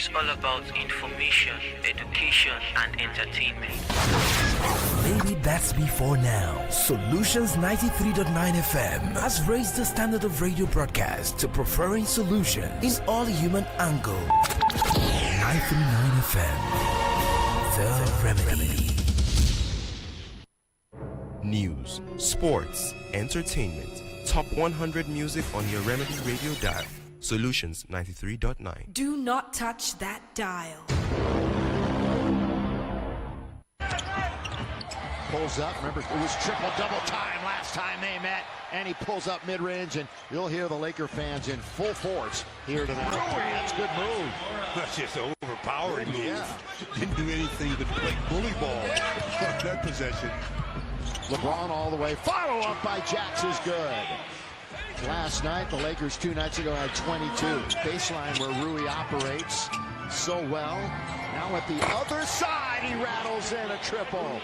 is all about information, education, and entertainment. Maybe that's before now. Solutions 93.9 FM has raised the standard of radio broadcast to preferring solutions in all human angle. 939 FM, The Remedy. News, sports, entertainment, top 100 music on your Remedy radio dial. Solutions 93.9. Do not touch that dial. Pulls up. Remember, it was triple-double time last time they met. And he pulls up mid-range, and you'll hear the Laker fans in full force here tonight. That's a good move. That's just an overpowering move. Yeah. Didn't do anything but play bully ball on that possession. LeBron all the way. Follow-up by Jax is good. Last night, the Lakers 2 nights ago had 22. Baseline where Rui operates so well. Now at the other side, he rattles in a triple.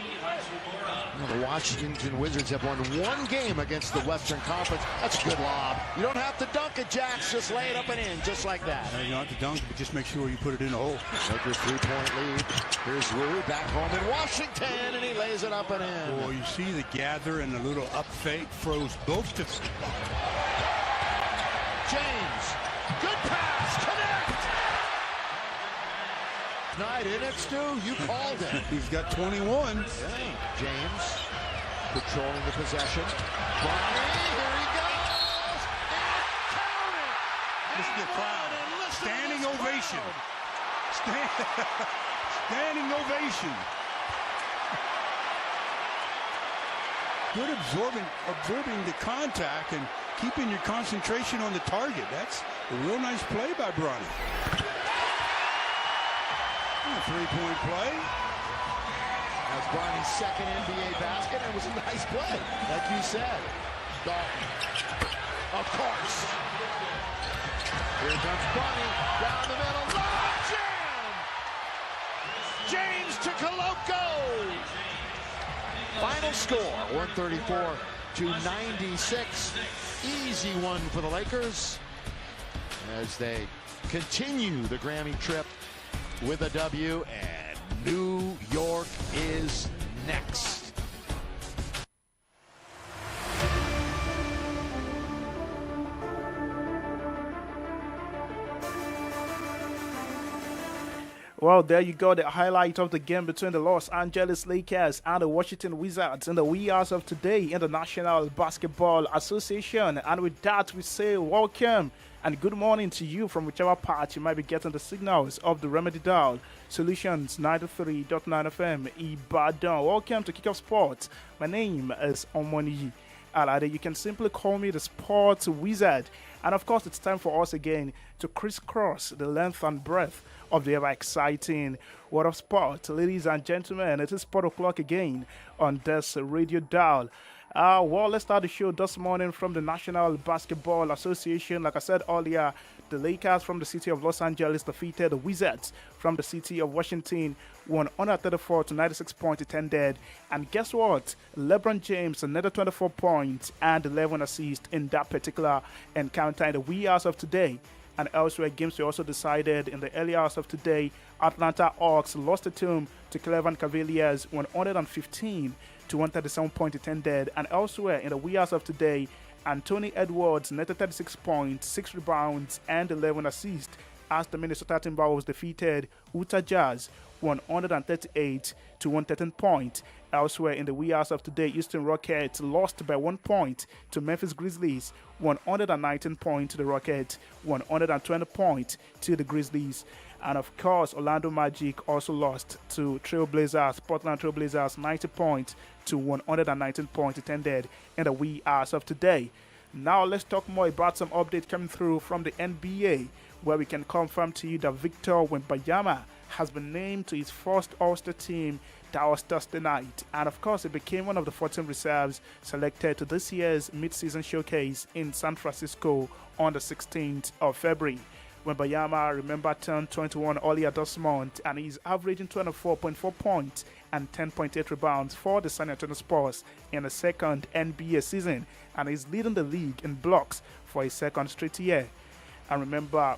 The Washington Wizards have won one game against the Western Conference. That's a good lob. You don't have to dunk it, Jax. Just lay it up and in, just like that. You don't have to dunk, but just make sure you put it in the hole. Lakers 3-point lead. Here's Rui back home in Washington, and he lays it up and in. Boy, you see the gather and the little up fake froze both to... James, good pass, connect! Night in it, Stu, you called it. He's got 21. Yeah. James controlling the possession. Bronny, here he goes! And count it! Listen to the crowd. Standing ovation. Standing ovation. Good absorbing the contact and keeping your concentration on the target. That's a real nice play by Bronny. Three-point play. That's Bronny's second NBA basket, and it was a nice play, like you said. Dalton, of course. Here comes Bronny, down the middle, lob jam! James to Koloko! Final score, 134-96. Easy one for the Lakers as they continue the Grammy trip with a W, and New York is next. Well, there you go, the highlight of the game between the Los Angeles Lakers and the Washington Wizards in the wee hours of today in the National Basketball Association. And with that, we say welcome and good morning to you from whichever part you might be getting the signals of the Remedy Dial. Solutions 93.9 FM, Ibadan. Welcome to Kickoff Sports. My name is Omoni Alade. You can simply call me the Sports Wizard. And of course, it's time for us again to crisscross the length and breadth of the ever-exciting world of sport. Ladies and gentlemen, it is 4 o'clock again on this radio dial. Well, let's start the show this morning from the National Basketball Association. Like I said earlier, the Lakers from the city of Los Angeles defeated the Wizards from the city of Washington, 134 to 96 points attended. And guess what? LeBron James, another 24 points and 11 assists in that particular encounter in the wee hours of today. And elsewhere, games were also decided in the early hours of today. Atlanta Hawks lost at home to Cleveland Cavaliers, 115 to 137 points attended. And elsewhere, in the wee hours of today, Anthony Edwards netted 36 points, 6 rebounds, and 11 assists as the Minnesota Timberwolves defeated Utah Jazz, 138 to 113 points. Elsewhere, in the wee hours of today, Houston Rockets lost by 1 point to Memphis Grizzlies, 119 points to the Rockets, 120 points to the Grizzlies. And of course, Orlando Magic also lost to Portland Trailblazers, 90 points to 119 points attended in the wee hours of today. Now let's talk more about some updates coming through from the NBA, where we can confirm to you that Victor Wembanyama has been named to his first All-Star team. That was Thursday night. And of course, he became one of the 14 reserves selected to this year's mid-season showcase in San Francisco on the 16th of February. Wembanyama, remember, turned 21 earlier this month, and he's averaging 24.4 points and 10.8 rebounds for the San Antonio Spurs in the second NBA season, and he's leading the league in blocks for his second straight year. And remember,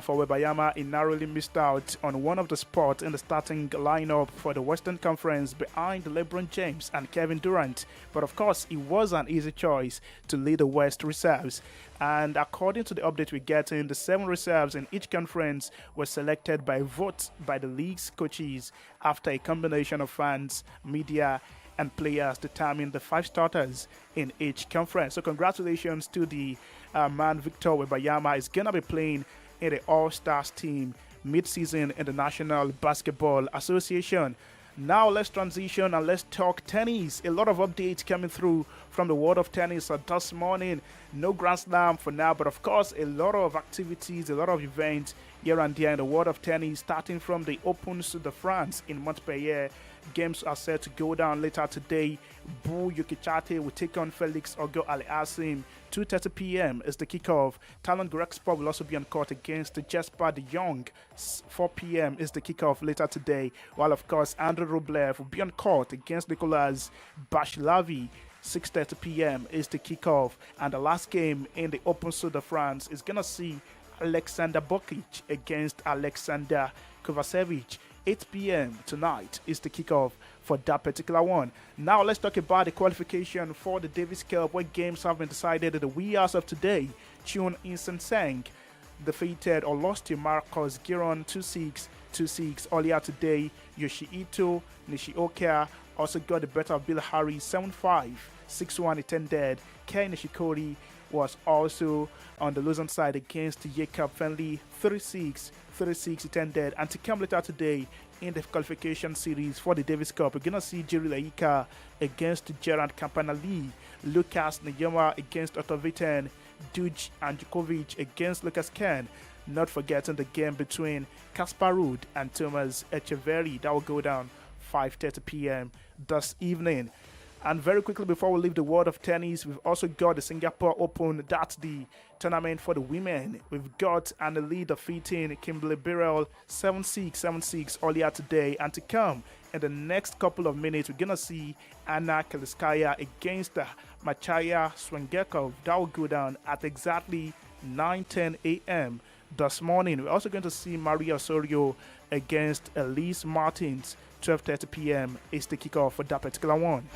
for Webayama. He narrowly missed out on one of the spots in the starting lineup for the Western Conference behind LeBron James and Kevin Durant. But of course, it was an easy choice to lead the West reserves. And according to the update we get in, the 7 reserves in each conference were selected by vote by the league's coaches after a combination of fans, media, and players determined the 5 starters in each conference. So congratulations to the man Victor Webayama. Is going to be playing in the All-Stars team mid-season in the National Basketball Association. Now let's transition and let's talk tennis. A lot of updates coming through from the world of tennis this morning. No Grand Slam for now, but of course a lot of activities, a lot of events here and there in the world of tennis, starting from the Opens de France in Montpellier. Games are set to go down later today. Bu Yukichate will take on Felix Auger-Aliassime. 2:30 p.m. is the kickoff. Talon Grexpor will also be on court against Jesper de Jong. 4 p.m. is the kickoff later today. While, of course, Andrei Rublev will be on court against Nicolas Bachilavi. 6:30 p.m. is the kickoff. And the last game in the Open de France is going to see Alexander Bokic against Alexander Kovacevic. 8 p.m. tonight is the kickoff for that particular one. Now let's talk about the qualification for the Davis Cup, where games have been decided in the wee hours of today. Chun Insenseng defeated or lost to Marcos Giron 2-6, 2-6 earlier today. Yoshihito Nishioka also got the better of Bill Harry 7-5, 6-1 attended. Kei Nishikori was also on the losing side against Jacob Fenley 36 attended. And to come later today in the qualification series for the Davis Cup, we're going to see Jerry Laika against Gerard Campanelli, Lucas Nyama against Otto Viten, Duj and Djokovic against Lucas Ken. Not forgetting the game between Kaspar Ruud and Thomas Echeverry. That will go down 5:30 p.m. this evening. And very quickly before we leave the world of tennis, we've also got the Singapore Open. That's the tournament for the women. We've got Annalie defeating Kimberly Birrell 7-6, 7-6 earlier today. And to come in the next couple of minutes, we're going to see Anna Kaliskaya against Machaya Swengekov. That will go down at exactly 9:10 a.m. this morning. We're also going to see Maria Osorio against Elise Martins. 12:30 p.m. is the kickoff for that particular one.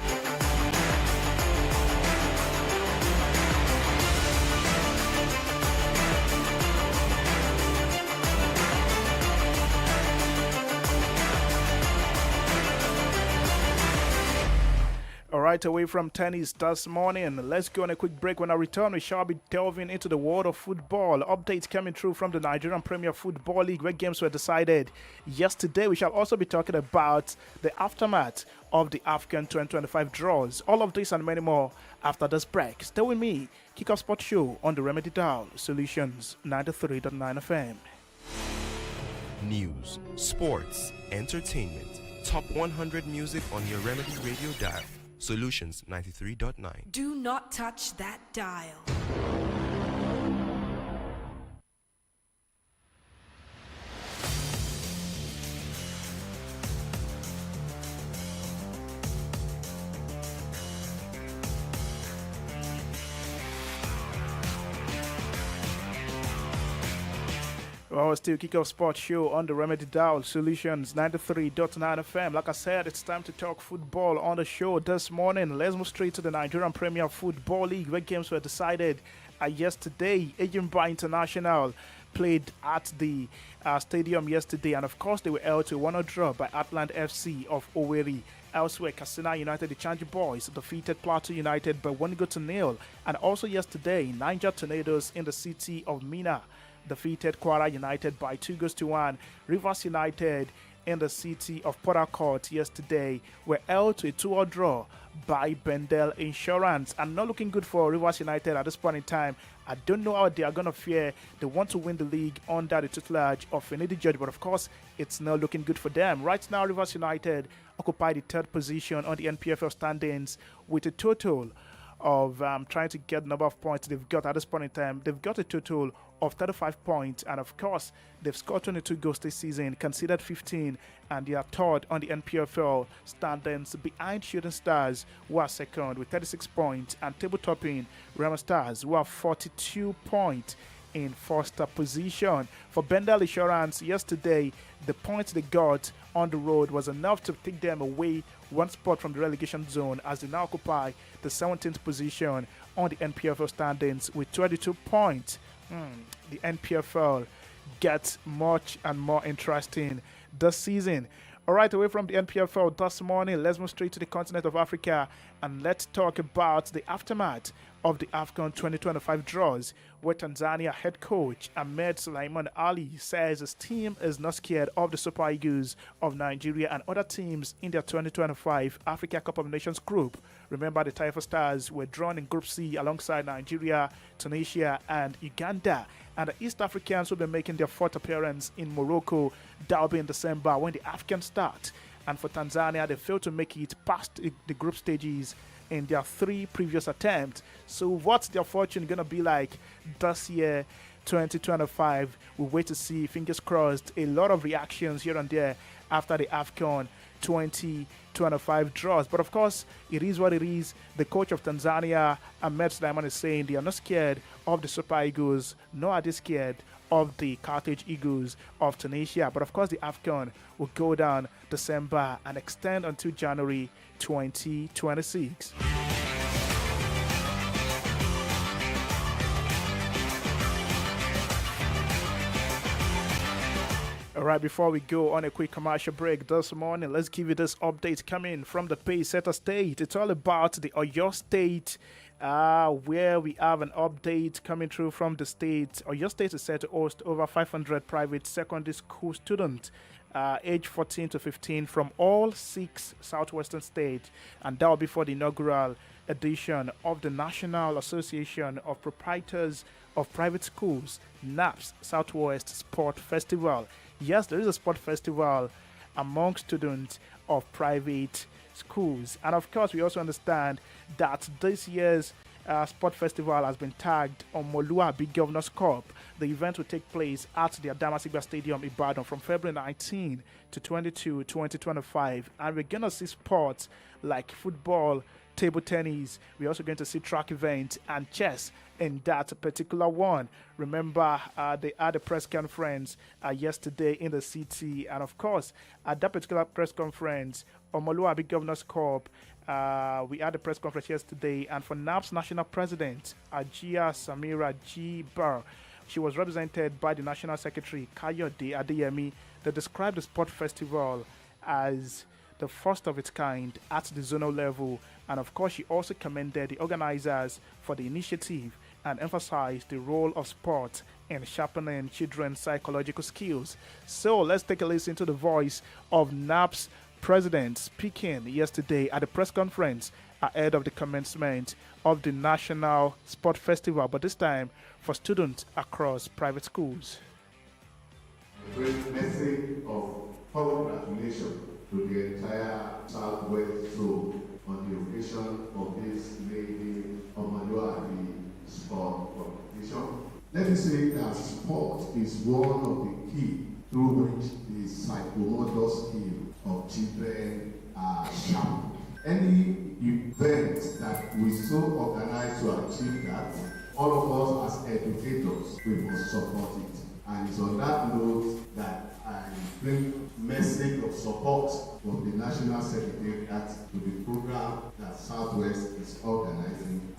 Right away from tennis this morning, let's go on a quick break. When I return, we shall be delving into the world of football. Updates coming through from the Nigerian Premier Football League, where games were decided yesterday. We shall also be talking about the aftermath of the AFCON 2025 draws. All of this and many more after this break. Stay with me. Kickoff Sports Show on the Remedy Dial, Solutions 93.9 FM. News, sports, entertainment, top 100 music on your Remedy Radio dial. Solutions 93.9. Do not touch that dial. Well, still Kickoff Sports Show on the Remedy Dial, Solutions 93.9 FM. Like I said, it's time to talk football on the show this morning. Let's move straight to the Nigerian Premier Football League, where games were decided yesterday. Ejimba International played at the stadium yesterday, and of course they were held to a 1-0 draw by Atlant FC of Owerri. Elsewhere, Katsina United, the Challenger Boys, defeated Plateau United by 1-0. And also yesterday, Niger Tornadoes in the city of Minna defeated Kwara United by 2-1. Rivers United in the city of Port Harcourt yesterday were held to a 2-2 draw by Bendel Insurance, and not looking good for Rivers United at this point in time. I don't know how they are going to fare. They want to win the league under the tutelage of Finidi George, but of course, it's not looking good for them. Right now, Rivers United occupy the 3rd position on the NPFL standings with a total of trying to get the number of points they've got at this point in time. They've got a total of 35 points, and of course, they've scored 22 goals this season, conceded 15, and they are 3rd on the NPFL standings behind Shooting Stars, who are 2nd with 36 points, and table topping Rama Stars, who are 42 points in first position. For Bendel Insurance, yesterday, the points they got on the road was enough to take them away one spot from the relegation zone as they now occupy the 17th position on the NPFL standings with 22 points. The NPFL gets much and more interesting this season. All right, away from the NPFL this morning, let's move straight to the continent of Africa and let's talk about the aftermath of the AFCON 2025 draws, where Tanzania head coach Ahmed Sulaiman Ali says his team is not scared of the Super Eagles of Nigeria and other teams in their 2025 Africa Cup of Nations group. Remember, the Taifa Stars were drawn in Group C alongside Nigeria, Tunisia, and Uganda. And the East Africans will be making their fourth appearance in Morocco. That will be in December when the AFCON start. And for Tanzania, they failed to make it past the group stages in their 3 previous attempts. So what's their fortune going to be like this year, 2025? We'll wait to see. Fingers crossed. A lot of reactions here and there after the AFCON 2025 draws. But of course, it is what it is. The coach of Tanzania, Ahmed Sulaiman, is saying they are not scared of the Super Eagles, nor are they scared of the Carthage Eagles of Tunisia. But of course, the AFCON will go down December and extend until January 2026. All right, before we go on a quick commercial break this morning, let's give you this update coming from the Pacesetter State. It's all about the Oyo State, where we have an update coming through from the state. Oyo State is set to host over 500 private secondary school students age 14 to 15 from all 6 southwestern states, and that will be for the inaugural edition of the National Association of Proprietors of Private Schools, NAPS Southwest Sport Festival. Yes, there is a sport festival among students of private schools. And of course, we also understand that this year's sport festival has been tagged on Molua Big Governors Cup. The event will take place at the Adamasingba Stadium, Ibadan, from February 19 to 22, 2025. And we're going to see sports like football, table tennis. We're also going to see track events and chess in that particular one. Remember, they had a press conference yesterday in the city. And of course, at that particular press conference, Omolua Big Governors Cup, we had a press conference yesterday. And for NAP's national president, Ajia Samira G. Burr, she was represented by the national secretary, Kayode Adeyemi. They described the sport festival as the first of its kind at the zonal level. And of course, she also commended the organizers for the initiative and emphasized the role of sport in sharpening children's psychological skills. So let's take a listen to the voice of NAP's president speaking yesterday at the press conference ahead of the commencement of the National Sport Festival, but this time for students across private schools. A great message of congratulations to the entire Southwest Zone on the occasion of this Lady Omaluabi sport competition. Let me say that sport is one of the key through which the psychomotor skill of children are sharpened. Any event that we so organize to achieve that, all of us as educators, we must support it. And it's on that note that I bring message of support from the National Secretariat to the program that Southwest is organizing.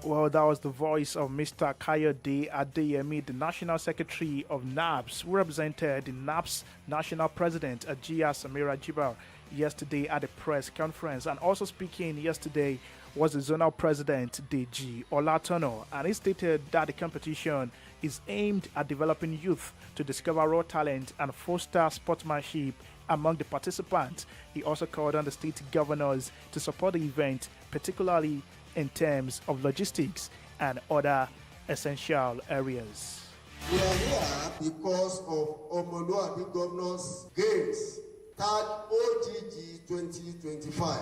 Well, that was the voice of Mr. Kayode Adeyemi, the National Secretary of NAPS, who represented the NAPS National President, Ajia Samira Jibar, yesterday at the press conference. And also speaking yesterday was the Zonal President, Deji Olatono, and he stated that the competition is aimed at developing youth to discover raw talent and foster sportsmanship among the participants. He also called on the state governors to support the event, particularly in terms of logistics and other essential areas. We are here because of Omoluabi Governors Games, third OGG 2025.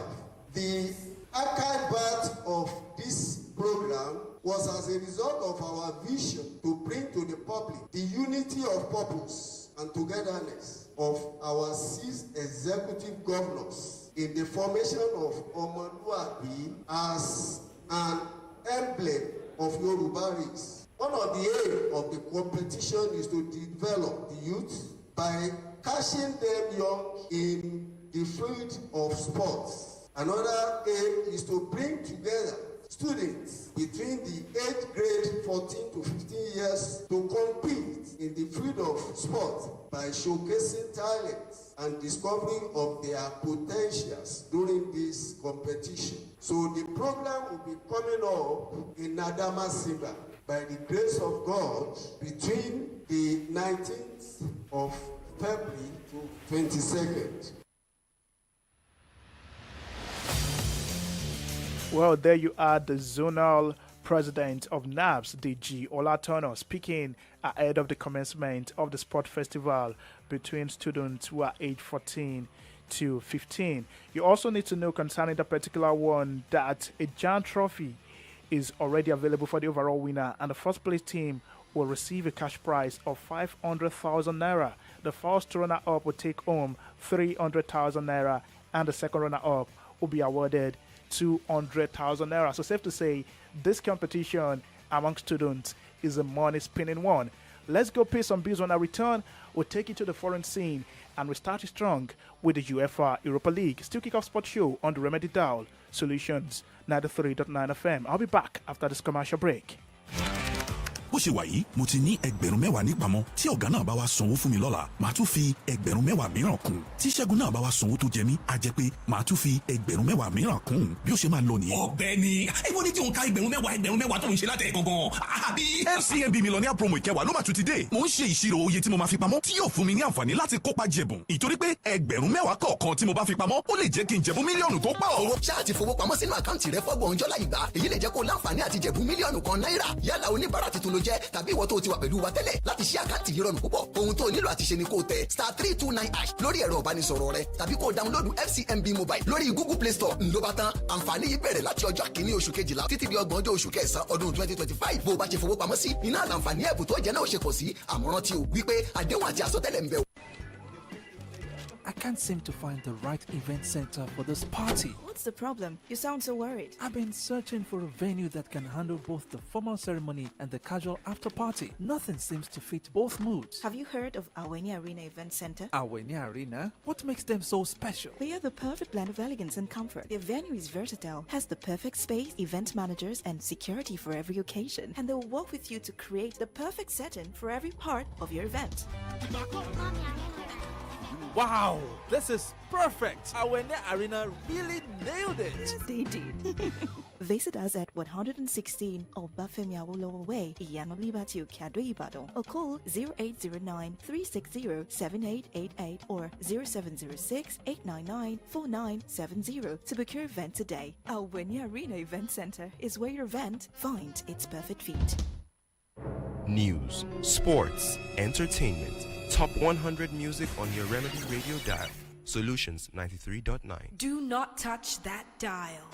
The archive part of this program was as a result of our vision to bring to the public the unity of purpose and togetherness of our 6 executive governors in the formation of Omoluabi as an emblem of Yoruba race. One of the aims of the competition is to develop the youth by catching them young in the field of sports. Another aim is to bring together students between the age grade 14 to 15 years to compete in the field of sports by showcasing talents and discovery of their potentials during this competition. So the program will be coming up in Adamasimba by the grace of God between the 19th of February to 22nd. Well, there you are, the zonal president of NABS, DG Olatono, speaking ahead of the commencement of the sport festival between students who are age 14 to 15. You also need to know concerning the particular one that a giant trophy is already available for the overall winner, and the first place team will receive a cash prize of 500,000 naira. The first runner-up will take home 300,000 naira, and the second runner-up will be awarded 200,000 naira. So safe to say, this competition among students is a money-spinning one. Let's go pay some bills. When I return, we'll take you to the foreign scene, and we start strong with the UEFA Europa League. Still Kickoff Sports Show on the Remedy Dial, Solutions 93.9 FM. I'll be back after this commercial break. bó ṣe wà yìí mo ti ní ẹgbẹ̀rún mẹ́wàá nípamọ́ tí ọ̀gá náà bá wá sanwó fún mi lọ́la màá tún fi ẹgbẹ̀rún mẹ́wàá mìíràn kún tí Ṣẹ́gun náà bá wá sanwó tó jẹ mí á jẹ́ pé màá tún fi ẹgbẹ̀rún mẹ́wàá mìíràn kún bí ó ṣe máa lọ nìyẹn. ọ̀gbẹ́ni ìwọ ni tí òun ka ẹgbẹ̀rún mẹ́wàá tó ń ṣe látẹ̀ gangan àbí. FCMB Millionaire promo ìkẹwàá ló máa tún ti dé mo ń ṣe ìṣirò oye tí mo máa fi pamọ́ tí yóò fún mi ní àǹfààní láti kópa jẹ̀bùn ìtorí pé ẹgbẹ̀rún mẹ́wàá kọ̀ọ̀kan tí mo bá fi pamọ́ ó lè jẹ́ kí n jẹ̀bùn mílíọ̀nù tó pọ̀. owó ṣáà ti fowó pamọ́ sínú àkáǹtì rẹ fọ́gbọ̀n ọjọ́ láì gbà èyí lè jẹ́ kó láǹfààní àti jẹ̀bùn mílíọ̀nù kan náírà yálà oníbàárà tuntun ló jẹ́ tàbí ìwọ tó ti wà pẹ̀lú wa tẹ́lẹ̀ láti ṣí àkáǹtì yìí rọrùn púpọ̀ ohun tó nílò àti ṣe ni kó tẹ *329# lórí ẹ̀rọ ìbánisọ̀rọ̀ rẹ tàbí kó download FCMB mobile lórí Google Play Store ńlọ bá tán àǹfààní yìí bẹ̀rẹ̀ láti ọjọ́ kìíní oṣù kejìlá títí di ọgbọ̀n ọjọ́ oṣù kẹsàn-án ọdún 2025 bó o bá ṣe fowó pamọ́ sí iná àlàǹfààní ẹ̀bùn tó jẹ́ náà ṣe pọ̀ sí àmọ̀ràn tí o wípé àdéhùn àti àsọtẹ́lẹ̀ ń bẹ. I can't seem to find the right event center for this party. What's the problem? You sound so worried. I've been searching for a venue that can handle both the formal ceremony and the casual after party. Nothing seems to fit both moods. Have you heard of Aweni Arena Event Center? Aweni Arena? What makes them so special? They are the perfect blend of elegance and comfort. Their venue is versatile, has the perfect space, event managers, and security for every occasion. And they'll work with you to create the perfect setting for every part of your event. Wow, this is perfect. Awene Arena really nailed it. Yes, they did. Visit us at 116 Obafemi Awolowo Way, Iyano Liberty, Okado, Ibadan, or call 0809-360-7888 or 0706-899-4970 to book your event today. Awene Arena Event Center is where your event finds its perfect fit. News, sports, entertainment. Top 100 music on your Remedy Radio dial. Solutions 93.9. Do not touch that dial.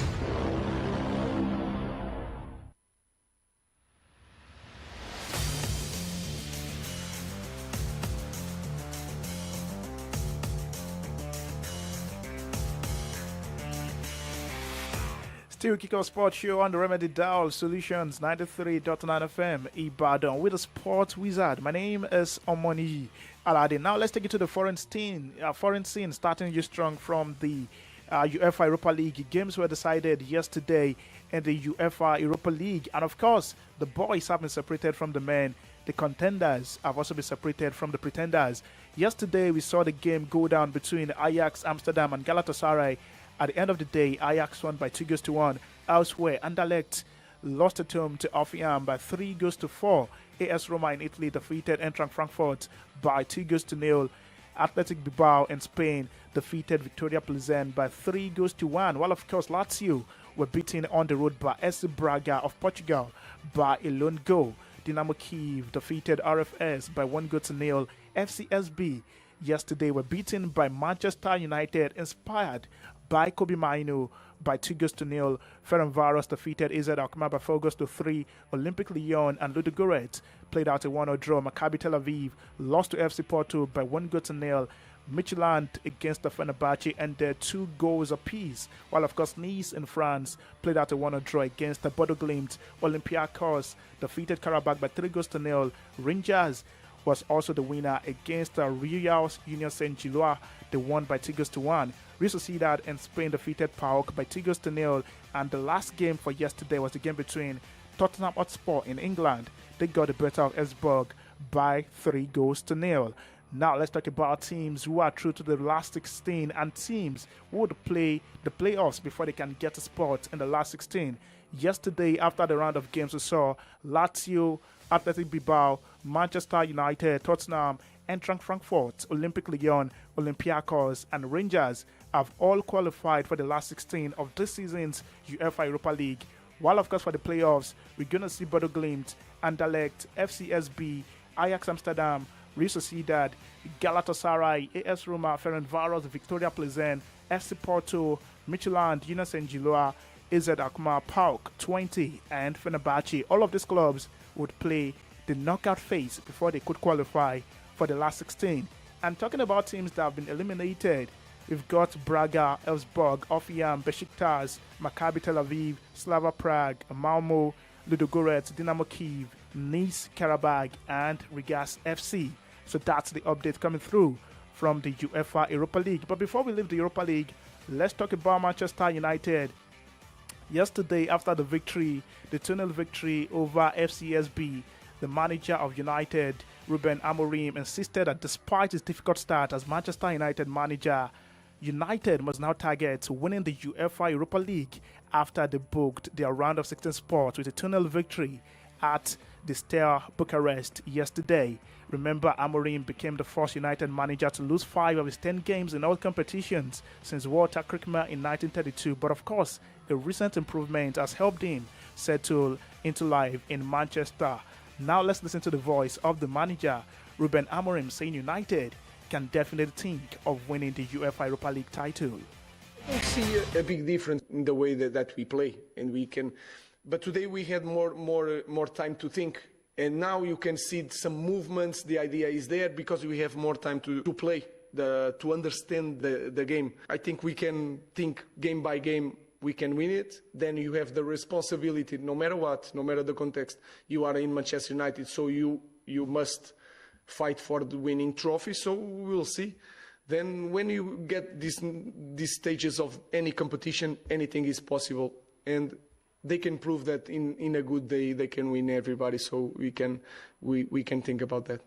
Still Kickoff Sports Show on the Remedy Dial, Solutions 93.9 FM, Ibadan, with a sports wizard. My name is Omoni Alade. Now let's take you to the foreign scene, starting you strong from the UEFA Europa League. Games were decided yesterday in the UEFA Europa League. And of course, the boys have been separated from the men. The contenders have also been separated from the pretenders. Yesterday, we saw the game go down between Ajax Amsterdam and Galatasaray. At the end of the day, Ajax won by 2-1. Elsewhere, Anderlecht lost at home to Hoffenheim by 3-4. AS Roma in Italy defeated Eintracht Frankfurt by 2-0. Athletic Bilbao in Spain defeated Victoria Plzen by 3-1. While, of course, Lazio were beaten on the road by SC Braga of Portugal by a lone goal. Dynamo Kyiv defeated RFS by 1-0. FCSB yesterday were beaten by Manchester United, inspired by Kobe Mainu by 2-0. Ferencváros defeated AZ Alkmaar by 4-3. Olympic Lyon and Ludogorets played out a 1-0 draw. Maccabi Tel Aviv lost to FC Porto by 1-0. Midtjylland against the Fenerbahce ended 2 goals apiece, while of course Nice in France played out a 1-1 draw against the Bodo Glimt. Olympiacos defeated Karabakh by 3 goals to nil. Rangers was also the winner against Real Union Saint-Gilloise. They won by 2 goals to 1. Real Sociedad in Spain defeated PAOK by 2 goals to nil. And the last game for yesterday was the game between Tottenham Hotspur in England. They got the better of Esbjerg by 3 goals to nil. Now let's talk about teams who are through to the last 16 and teams who would play the playoffs before they can get a spot in the last 16. Yesterday, after the round of games, we saw Lazio, Athletic Bilbao, Manchester United, Tottenham, Eintracht Frankfurt, Olympic Lyon, Olympiacos, and Rangers have all qualified for the last 16 of this season's UEFA Europa League. While, of course, for the playoffs, we're going to see Bodo Glimt, Anderlecht, FCSB, Ajax Amsterdam, Real Sociedad, Galatasaray, AS Roma, Ferencváros, Victoria Plzen, FC Porto, Midtjylland, Union Saint-Gilloise, AZ Alkmaar, PAOK, 20, and Fenerbahce. All of these clubs would play the knockout phase before they could qualify for the last 16. And talking about teams that have been eliminated, we've got Braga, Elfsborg, Hoffenheim, Besiktas, Maccabi Tel Aviv, Slava Prague, Malmo, Ludogorets, Dynamo Kyiv, Nice, Karabakh, and Rigas FC. So that's the update coming through from the UEFA Europa League. But before we leave the Europa League, let's talk about Manchester United. Yesterday, after the victory, the 2-0 victory over FCSB, the manager of United, Ruben Amorim, insisted that despite his difficult start as Manchester United manager, United must now target winning the UEFA Europa League after they booked their round of 16 spot with a 2-0 victory at the Steaua Bucharest yesterday. Remember, Amorim became the first United manager to lose 5 of his 10 games in all competitions since Walter Krikma in 1932. But of course, a recent improvement has helped him settle into life in Manchester. Now let's listen to the voice of the manager, Ruben Amorim, saying United can definitely think of winning the UEFA Europa League title. I see a big difference in the way that we play, and we can. But today we had more time to think, and now you can see some movements. The idea is there because we have more time to play, to understand the game. I think we can think game by game. We can win it. Then you have the responsibility, no matter what, no matter the context. You are in Manchester United, so you must fight for the winning trophy. So we'll see. Then when you get these stages of any competition, anything is possible, and they can prove that in a good day they can win everybody. So we can think about that.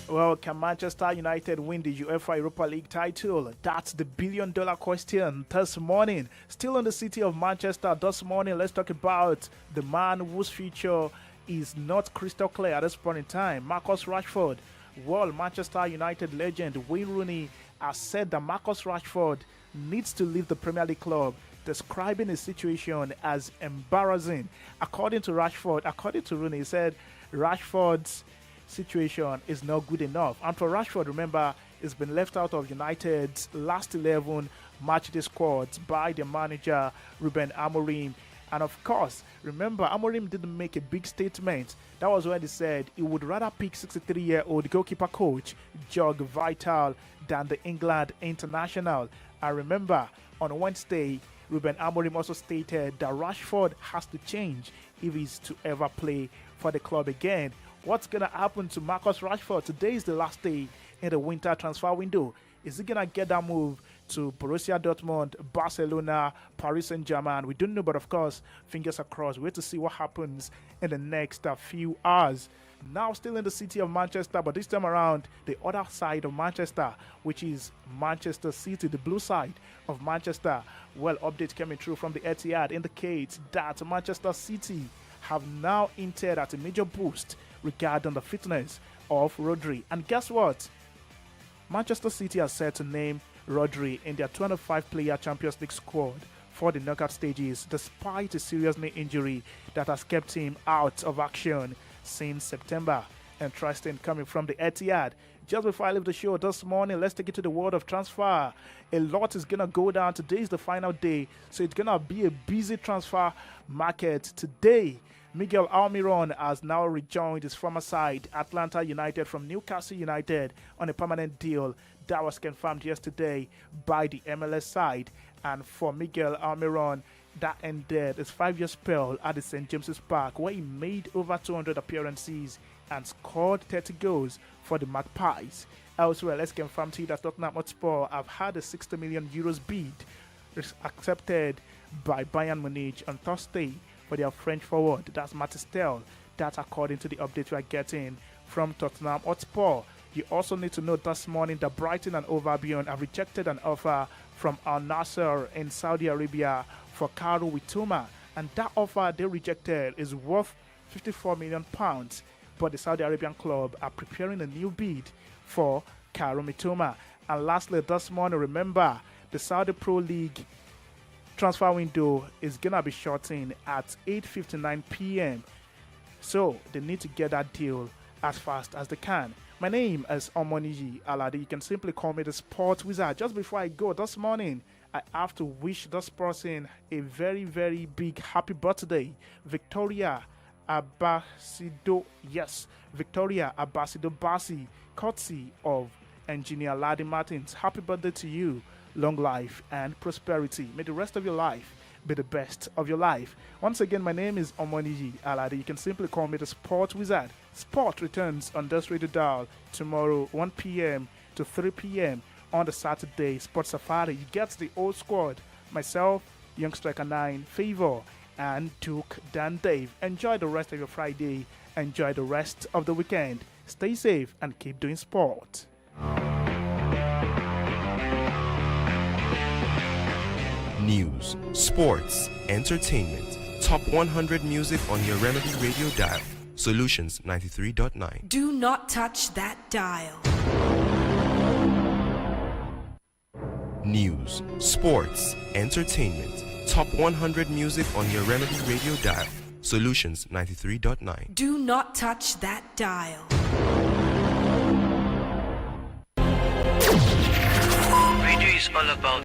Well, can Manchester United win the UEFA Europa League title? That's the billion-dollar question this morning. Still in the city of Manchester this morning, let's talk about the man whose future is not crystal clear at this point in time, Marcus Rashford. Well, Manchester United legend Wayne Rooney has said that Marcus Rashford needs to leave the Premier League club, describing his situation as embarrassing. According to Rooney, he said Rashford's situation is not good enough. And for Rashford, remember, he's been left out of United's last 11 matchday squads by the manager Ruben Amorim. And of course, remember, Amorim didn't make a big statement. That was when he said he would rather pick 63-year-old goalkeeper coach Jörg Vital than the England international. And remember, on Wednesday, Ruben Amorim also stated that Rashford has to change if he's to ever play for the club again. What's going to happen to Marcus Rashford? Today is the last day in the winter transfer window. Is he going to get that move to Borussia Dortmund, Barcelona, Paris Saint-Germain? We don't know, but of course, fingers are crossed. Wait to see what happens in the next few hours. Now still in the city of Manchester, but this time around, the other side of Manchester, which is Manchester City, the blue side of Manchester. Well, update coming through from the Etihad indicates that Manchester City have now hinted at a major boost regarding the fitness of Rodri. And guess what? Manchester City has set to name Rodri in their 205-player Champions League squad for the knockout stages, despite a serious knee injury that has kept him out of action since September. interesting coming from the Etihad. Just before I leave the show this morning, let's take it to the world of transfer. A lot is going to go down. Today is the final day, so it's going to be a busy transfer market today. Miguel Almiron has now rejoined his former side, Atlanta United, from Newcastle United on a permanent deal. That was confirmed yesterday by the MLS side. And for Miguel Almiron, that ended his 5-year spell at the St. James's Park, where he made over 200 appearances and scored 30 goals for the Magpies. Elsewhere, let's confirm to you that Tottenham Hotspur have had a 60 million euros bid accepted by Bayern Munich on Thursday for their French forward. That's Matistel. That's according to the update we are getting from Tottenham Hotspur. You also need to note this morning that Brighton and Hove Albion have rejected an offer from Al Nassr in Saudi Arabia for Karu Wituma, and that offer they rejected is worth £54 million. But the Saudi Arabian club are preparing a new bid for Karu Wituma. And lastly, this morning, remember the Saudi Pro League transfer window is gonna be shutting at 8:59 p.m. So they need to get that deal as fast as they can. My name is Omoniji Alade. You can simply call me the Sports Wizard. Just before I go this morning, I have to wish this person a very, very big happy birthday. Victoria Abasido, yes, Victoria Abasido Basi, courtesy of Engineer Ladi Martins. Happy birthday to you. Long life and prosperity. May the rest of your life be the best of your life. Once again, my name is Omoniji Alade. You can simply call me the Sport Wizard. Sport returns on this radio dial tomorrow, 1 p.m. to 3 p.m. on the Saturday Sport Safari. You get the old squad. Myself, Young Striker 9, Favor, and Duke Dan Dave. Enjoy the rest of your Friday. Enjoy the rest of the weekend. Stay safe and keep doing sport. News, sports, entertainment. Top 100 music on your Remedy Radio dial. Solutions 93.9. Do not touch that dial. News, sports, entertainment. Top 100 music on your Remedy Radio dial. Solutions 93.9. Do not touch that dial. Radio is all about